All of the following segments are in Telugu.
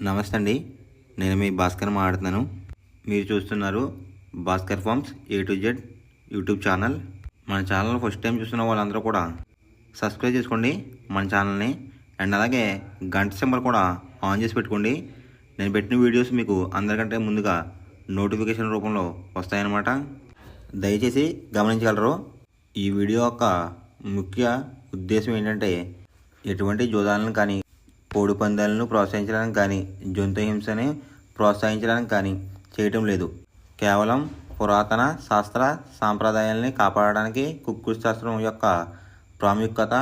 నమస్తే అండి. నేను మీ భాస్కర్ మాట్లాడుతున్నాను. మీరు చూస్తున్నారు Bhaskar farms A to Z YouTube channel. మన ఛానల్ ఫస్ట్ టైం చూస్తున్న వాళ్ళందరూ కూడా సబ్స్క్రైబ్ చేసుకోండి మన ఛానల్ని. అండ్ అలాగే గంట సింబల్ కూడా ఆన్ చేసి పెట్టుకోండి. నేను పెట్టిన వీడియోస్ మీకు అందరికంటే ముందుగా నోటిఫికేషన్ రూపంలో వస్తాయన్నమాట. దయచేసి గమనించగలరు. ఈ వీడియో యొక్క ముఖ్య ఉద్దేశం ఏంటంటే ఎటువంటి జోదాలను కానీ కోడి పందాలను ప్రోత్సహించడానికి కానీ జంతు హింసని ప్రోత్సహించడానికి కానీ చేయటం లేదు. కేవలం పురాతన శాస్త్ర సాంప్రదాయాల్ని కాపాడడానికి కుక్కుడు శాస్త్రం యొక్క ప్రాముఖ్యత,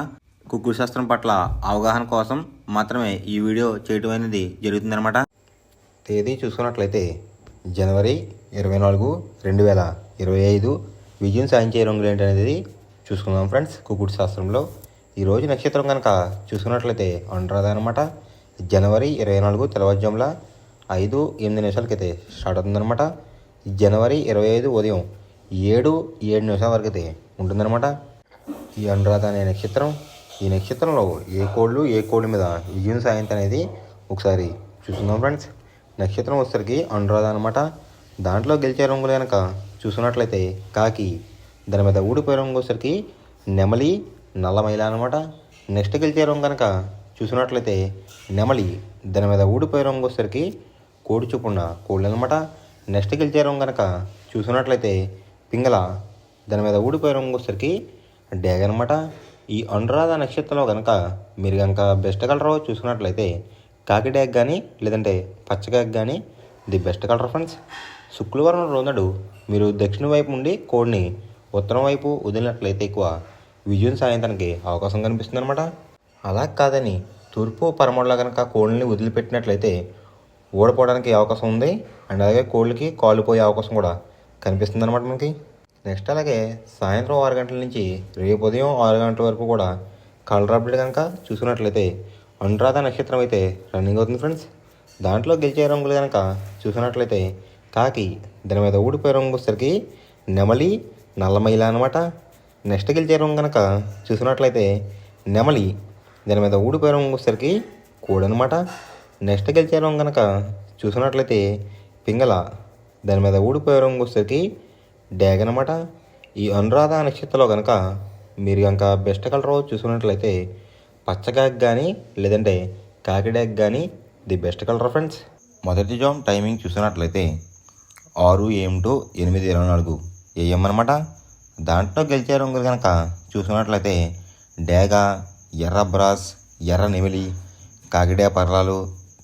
కుక్కుడు శాస్త్రం పట్ల అవగాహన కోసం మాత్రమే ఈ వీడియో చేయటం అనేది జరుగుతుందన్నమాట. తేదీ చూసుకున్నట్లయితే జనవరి 24, 2025 విజయం సాధించే రంగులు ఏంటనేది చూసుకుందాం ఫ్రెండ్స్. కుక్కుడు శాస్త్రంలో ఈరోజు నక్షత్రం కనుక చూసుకున్నట్లయితే అనురాధ అనమాట. జనవరి 24 తెల్లవారుజాముల 5:08 స్టార్ట్ అవుతుందన్నమాట. జనవరి 25 ఉదయం 7:07 వరకు అయితే ఉంటుందన్నమాట ఈ అనురాధ అనే నక్షత్రం. ఈ నక్షత్రంలో ఏ కోళ్ళ మీద విజయం సాధించ అనేది ఒకసారి చూసుకుందాం ఫ్రెండ్స్. నక్షత్రం వచ్చేసరికి అనురాధ అనమాట. దాంట్లో గెలిచే రంగులు కనుక చూసుకున్నట్లయితే కాకి, దాని మీద ఊడిపోయే రంగు వచ్చేసరికి నెమలి, నల్లమైల అనమాట. నెక్స్ట్ గెలిచే రంగు కనుక చూసుకున్నట్లయితే నెమలి, దాని మీద ఊడిపోయే రంగు వచ్చేసరికి కోడి చూపున్న కోళ్ళు అనమాట. నెక్స్ట్ గెలిచే రంగు కనుక చూసుకున్నట్లయితే పింగళ, దాని మీద ఊడిపోయే రంగు వచ్చేసరికి డేగ అనమాట. ఈ అనురాధ నక్షత్రంలో కనుక మీరు కనుక బెస్ట్ కలర్ చూసుకున్నట్లయితే కాకి డ్యాగ్ కానీ లేదంటే పచ్చగాగ్ కానీ ది బెస్ట్ కలర్ ఫ్రెండ్స్. శుక్రవారం రోజునాడు మీరు దక్షిణ వైపు నుండి కోడిని ఉత్తరం వైపు వదిలినట్లయితే ఎక్కువ విజయం సాధించడానికి అవకాశం కనిపిస్తుంది అనమాట. అలా కాదని తూర్పు పరమడలో కనుక కోళ్ళని వదిలిపెట్టినట్లయితే ఓడిపోవడానికి అవకాశం ఉంది. అండ్ అలాగే కోళ్ళకి కాలుపోయే అవకాశం కూడా కనిపిస్తుంది అనమాట మనకి. నెక్స్ట్ అలాగే సాయంత్రం 6 గంటల నుంచి రేపు ఉదయం 6 గంటల వరకు కూడా కలర్ అప్డేట్ కనుక చూసుకున్నట్లయితే అనురాధ నక్షత్రం అయితే రన్నింగ్ అవుతుంది ఫ్రెండ్స్. దాంట్లో గెలిచే రంగులు కనుక చూసుకున్నట్లయితే కాకి, దాని మీద ఊడిపోయే రంగు వచ్చేసరికి నెమలి, నల్లమైల అనమాట. నెక్స్ట్ గెలిచే రంగు కనుక చూసుకున్నట్లయితే నెమలి, దాని మీద ఊడిపోయే రంగు వచ్చేసరికి కోడి అనమాట. నెక్స్ట్ గెలిచే రంగు కనుక చూసుకున్నట్లయితే పింగళ, దాని మీద ఊడిపోయే రంగు వచ్చేసరికి డ్యాగ్ అనమాట. ఈ అనురాధ నక్షత్రంలో కనుక మీరు కనుక బెస్ట్ కలర్ చూసుకున్నట్లయితే పచ్చగాగ్ కానీ లేదంటే కాకి డ్యాగ్ కానీ ది బెస్ట్ కలర్ ఫ్రెండ్స్. మొదటి జామ్ టైమింగ్ చూసినట్లయితే 6 AM to 8:24 AM అనమాట. దాంట్లో గెలిచే రంగులు కనుక చూసుకున్నట్లయితే డేగ, ఎర్ర బ్రాస్, ఎర్ర నెమిలి, కాకిడే పర్లాలు,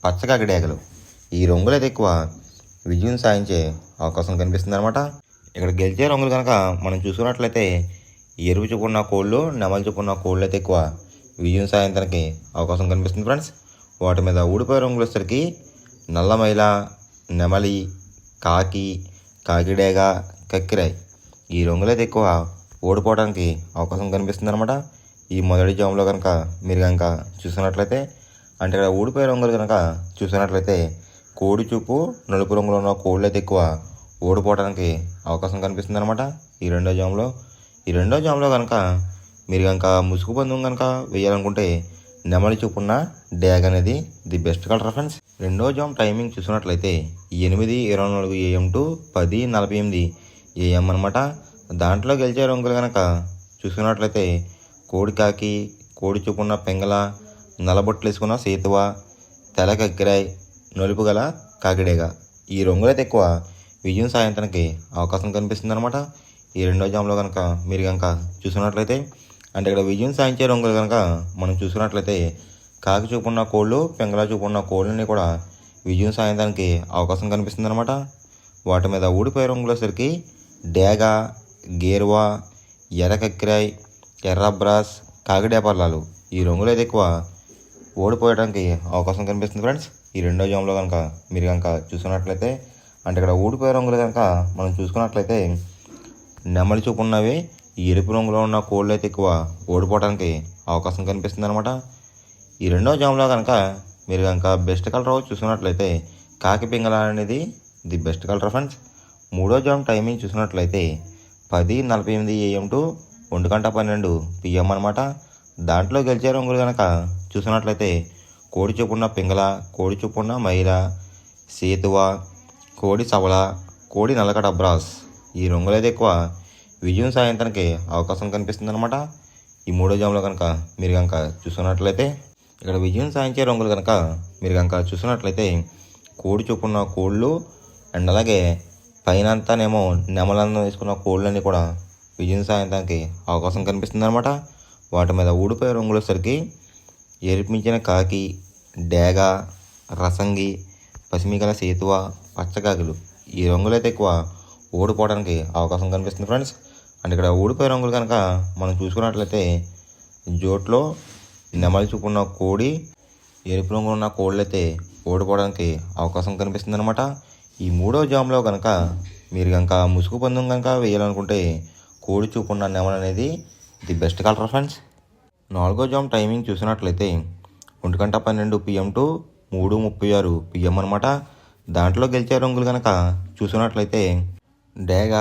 పచ్చ కాకిడేగలు ఈ రంగులు అయితే ఎక్కువ విజయం సాధించే అవకాశం కనిపిస్తుంది అనమాట. ఇక్కడ గెలిచే రంగులు కనుక మనం చూసుకున్నట్లయితే ఎరుపు చూపున్న కోళ్ళు, నెమలి చూపున్న కోళ్ళు అయితే ఎక్కువ విజయం సాధించడానికి అవకాశం కనిపిస్తుంది ఫ్రెండ్స్. వాటి మీద ఊడిపోయే రంగులు వచ్చేసరికి నల్లమైల, నెమలి, కాకి, కాకిడేగ, కక్కిరాయ్ ఈ రంగులు అయితే ఎక్కువ ఓడిపోవడానికి అవకాశం కనిపిస్తుంది అనమాట. ఈ మొదటి జామ్లో కనుక మీరు కనుక చూసుకున్నట్లయితే అంటే ఇక్కడ ఊడిపోయే రంగులు కనుక చూసుకున్నట్లయితే కోడి చూపు నలుపు రంగులో ఉన్న కోళ్ళు అయితే ఎక్కువ ఓడిపోవడానికి అవకాశం కనిపిస్తుంది అనమాట ఈ రెండో జామ్లో కనుక మీరు కనుక ముసుగు పందెం కనుక వేయాలనుకుంటే నెమలి చూపున్న డ్యాగ్ అనేది ది బెస్ట్ కలర్ ఫ్రెండ్స్. రెండో జామ్ టైమింగ్ చూసినట్లయితే 8:24 AM to 10:48 AM అనమాట. దాంట్లో గెలిచే రంగులు కనుక చూసుకున్నట్లయితే కోడి కాకి, కోడి చూపున్న పెంగళ, నల్లబొట్లు వేసుకున్న సేతువ, తెల కక్కిరాయ్, నలుపు గల కాకిడేగ ఈ రంగులు అయితే ఎక్కువ విజయం సాధించడానికి అవకాశం కనిపిస్తుంది అనమాట ఈ రెండో జామ్లో కనుక మీరు కనుక చూసుకున్నట్లయితే. అంటే ఇక్కడ విజయం సాధించే రంగులు కనుక మనం చూసుకున్నట్లయితే కాకి చూపున్న కోళ్ళు, పెంగళ చూపున్న కోళ్ళని కూడా విజయం సాధించడానికి అవకాశం కనిపిస్తుంది అనమాట. వాటి మీద ఊడిపోయే రంగులు వచ్చేసరికి డేగ, గేరువా, ఎర్ర కక్కిరాయ్, ఎర్ర బ్రాస్, కాకిడే పర్లాలు ఈ రంగులు అయితే ఎక్కువ ఓడిపోయడానికి అవకాశం కనిపిస్తుంది ఫ్రెండ్స్ ఈ రెండో జామ్లో కనుక మీరు కనుక చూసుకున్నట్లయితే. అంటే ఇక్కడ ఊడిపోయే రంగులు కనుక మనం చూసుకున్నట్లయితే నెమలి చూపున్నవి ఎరుపు రంగులో ఉన్న కోళ్ళు అయితే ఎక్కువ ఓడిపోవడానికి అవకాశం కనిపిస్తుంది అనమాట ఈ రెండో జామ్లో కనుక మీరు కనుక బెస్ట్ కలర్ చూసుకున్నట్లయితే కాకి పింగళ అనేది ది బెస్ట్ కలర్ ఫ్రెండ్స్. మూడో జామ్ టైమింగ్ చూసుకున్నట్లయితే 10:48 AM to 1:12 PM అనమాట. దాంట్లో గెలిచే రంగులు కనుక చూసుకున్నట్లయితే కోడి చూపున్న పింగళ, కోడి చూపున్న మైల, సేతువ, కోడి సవల, కోడి నల్లకడ అబ్రాస్ ఈ రంగులైతే ఎక్కువ విజయం సాధించడానికి అవకాశం కనిపిస్తుంది అనమాట. ఈ మూడో జాములో కనుక మీరు కనుక చూసుకున్నట్లయితే ఇక్కడ విజయం సాధించే రంగులు కనుక మీరు కనుక చూసుకున్నట్లయితే కోడి చూపున్న కోళ్ళు అండ్ అలాగే పైన అంతానేమో నెమలందం వేసుకున్న కోళ్ళన్నీ కూడా విజయం సాధించడానికి అవకాశం కనిపిస్తుంది అనమాట. వాటి మీద ఊడిపోయే రంగులు వచ్చేసరికి ఎరిపించిన కాకి, డేగ, రసంగి, పసిమిగల సేతువ, పచ్చకాకులు ఈ రంగులైతే ఎక్కువ ఓడిపోవడానికి అవకాశం కనిపిస్తుంది ఫ్రెండ్స్. అండ్ ఇక్కడ ఊడిపోయే రంగులు కనుక మనం చూసుకున్నట్లయితే జోట్లో నెమలి చూపున్న కోడి, ఎరుపు రంగు ఉన్న కోళ్ళు అయితే ఓడిపోవడానికి అవకాశం కనిపిస్తుంది అనమాట. ఈ మూడో జామ్లో కనుక మీరు కనుక ముసుగు పందెం కనుక వేయాలనుకుంటే కోడి చూపున్న నెమలి అనేది ది బెస్ట్ కలర్ ఫ్రెండ్స్. నాలుగో జామ్ టైమింగ్ చూసినట్లయితే 1:12 PM టు 3:36 PM అనమాట. దాంట్లో గెలిచే రంగులు కనుక చూసినట్లయితే డేగ,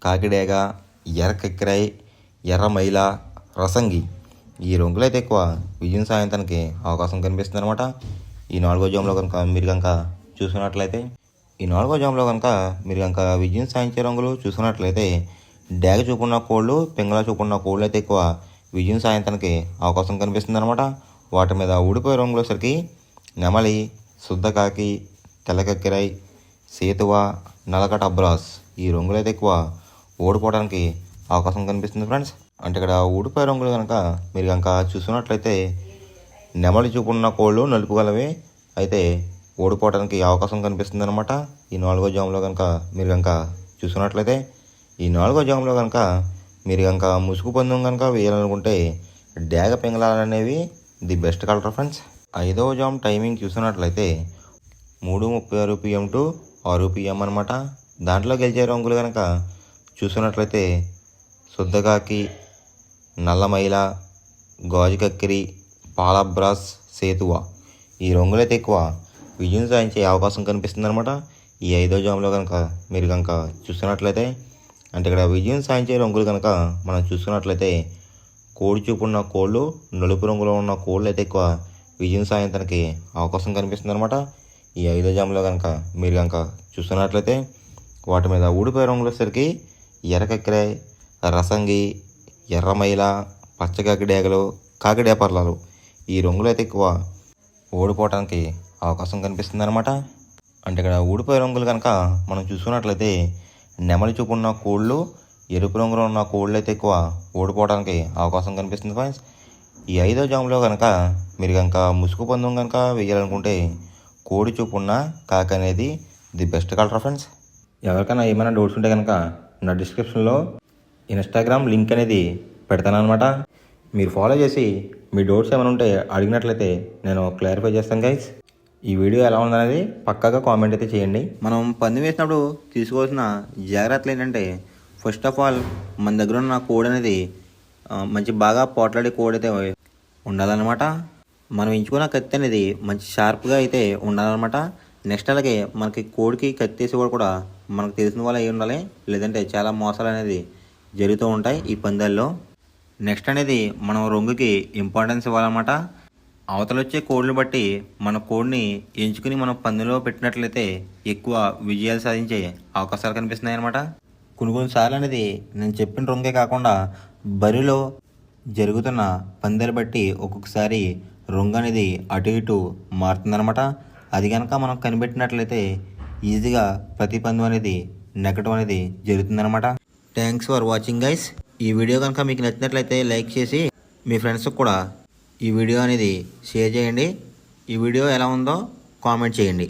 కాకిడేగ, ఎర్ర కెక్కిరాయి, ఎర్ర మైల, రసంగి ఈ రంగులు అయితే ఎక్కువ విజయం సాధించడానికి అవకాశం కనిపిస్తుంది అనమాట. ఈ నాలుగో జామ్లో కనుక మీరు కనుక చూసుకున్నట్లయితే విజయం సాధించే రంగులు చూసుకున్నట్లయితే డేగ చూపున్న కోళ్ళు, పింగళ చూపున్న కోళ్ళు అయితే ఎక్కువ విజయం సాధించడానికి అవకాశం కనిపిస్తుంది అనమాట. వాటి మీద ఊడిపోయే రంగులు వచ్చేసరికి నెమలి, శుద్ధకాకి, తెల్లకక్కిరాయి, సేతువ, నల్లకట అబ్రాస్ ఈ రంగులు అయితే ఎక్కువ ఓడిపోవడానికి అవకాశం కనిపిస్తుంది ఫ్రెండ్స్. అంటే ఇక్కడ ఊడిపోయే రంగులు కనుక మీరు కనుక చూసుకున్నట్లయితే నెమలి చూపున్న కోళ్ళు నలుపు గలవి అయితే ఓడిపోవడానికి అవకాశం కనిపిస్తుంది అనమాట. ఈ నాలుగో జామ్లో కనుక మీరు కనుక చూసుకున్నట్లయితే మీరు కనుక ముసుగు పందెం కనుక వేయాలనుకుంటే డేగ పింగళాలు అనేవి ది బెస్ట్ కలర్ ఫ్రెండ్స్. ఐదవ జామ్ టైమింగ్ చూసినట్లయితే 3:36 PM టు 6 PM అనమాట. దాంట్లో గెలిచే రంగులు కనుక చూసుకున్నట్లయితే శుద్ధకాకి, నల్లమైల, గాజు కక్కిరి, పాలబ్రాస్, సేతువ ఈ రంగులైతే ఎక్కువ విజయం సాధించే అవకాశం కనిపిస్తుంది అనమాట. ఈ ఐదో జామ్లో కనుక మీరు కనుక చూసుకున్నట్లయితే అంటే ఇక్కడ విజయం సాధించే రంగులు కనుక మనం చూసుకున్నట్లయితే కోడి చూపున్న కోళ్ళు, నలుపు రంగులో ఉన్న కోళ్ళు అయితే ఎక్కువ విజయం సాధించడానికి అవకాశం కనిపిస్తుంది అనమాట. ఈ ఐదో జామ్లో కనుక మీరు కనుక చూస్తున్నట్లయితే వాటి మీద ఊడిపోయే రంగులు వచ్చేసరికి ఎర్ర కక్కిరాయి, రసంగి, ఎర్రమైల, పచ్చకాకి డేగలు, కాకిడే పర్లాలు ఈ రంగులు అయితే ఎక్కువ ఓడిపోవడానికి అవకాశం కనిపిస్తుంది అనమాట. అంటే ఇక్కడ ఊడిపోయే రంగులు కనుక మనం చూసుకున్నట్లయితే నెమలి చూపున్న కోళ్ళు, ఎరుపు రంగులో ఉన్న కోళ్ళు అయితే ఎక్కువ ఓడిపోవడానికి అవకాశం కనిపిస్తుంది ఫ్రెండ్స్. ఈ ఐదో జామ్లో కనుక మీరు కనుక ముసుగు పందెం కనుక వేయాలనుకుంటే కోడి చూపున్న కాకి అనేది ది బెస్ట్ కలర్ ఫ్రెండ్స్. ఎవరికైనా ఏమైనా డౌట్స్ ఉంటే కనుక నా డిస్క్రిప్షన్లో ఇన్స్టాగ్రామ్ లింక్ అనేది పెడతాను అనమాట. మీరు ఫాలో చేసి మీ డౌట్స్ ఏమైనా ఉంటే అడిగినట్లయితే నేను క్లారిఫై చేస్తాను గైస్. ఈ వీడియో ఎలా ఉందనేది పక్కాగా కామెంట్ అయితే చేయండి. మనం పందెం వేసినప్పుడు తీసుకోవాల్సిన జాగ్రత్తలు ఏంటంటే ఫస్ట్ ఆఫ్ ఆల్ మన దగ్గర ఉన్న కోడ్ అనేది మంచి బాగా పోట్లాడే కోడ్ అయితే ఉండాలన్నమాట. మనం ఎంచుకున్న కత్తి అనేది మంచి షార్ప్గా అయితే ఉండాలన్నమాట. నెక్స్ట్ అలాగే మనకి కోడికి కత్తి వేసేవాడు కూడా మనకు తెలిసిన వాళ్ళు అయి ఉండాలి, లేదంటే చాలా మోసాలు అనేది జరుగుతూ ఉంటాయి ఈ పందాల్లో. నెక్స్ట్ అనేది మనం రంగుకి ఇంపార్టెన్స్ ఇవ్వాలన్నమాట. అవతల వచ్చే కోడ్లు బట్టి మన కోడ్ని ఎంచుకుని మనం పందెంలో పెట్టినట్లయితే ఎక్కువ విజయాలు సాధించే అవకాశాలు కనిపిస్తున్నాయి అన్నమాట. కొన్నిసార్లు అనేది నేను చెప్పిన రంగే కాకుండా బరిలో జరుగుతున్న పందాలు బట్టి ఒక్కొక్కసారి రంగు అనేది అటు ఇటు మారుతుందన్నమాట. అది కనుక మనం కనిపెట్టినట్లయితే ఈజీగా ప్రతి పందెం అనేది నెగ్గడం అనేది జరుగుతుందన్నమాట. Thanks for watching guys. ఈ వీడియో కనుక మీకు నచ్చినట్లయితే లైక్ చేసి మీ ఫ్రెండ్స్కి కూడా ఈ వీడియో అనేది షేర్ చేయండి. ఈ వీడియో ఎలా ఉందో కామెంట్ చేయండి.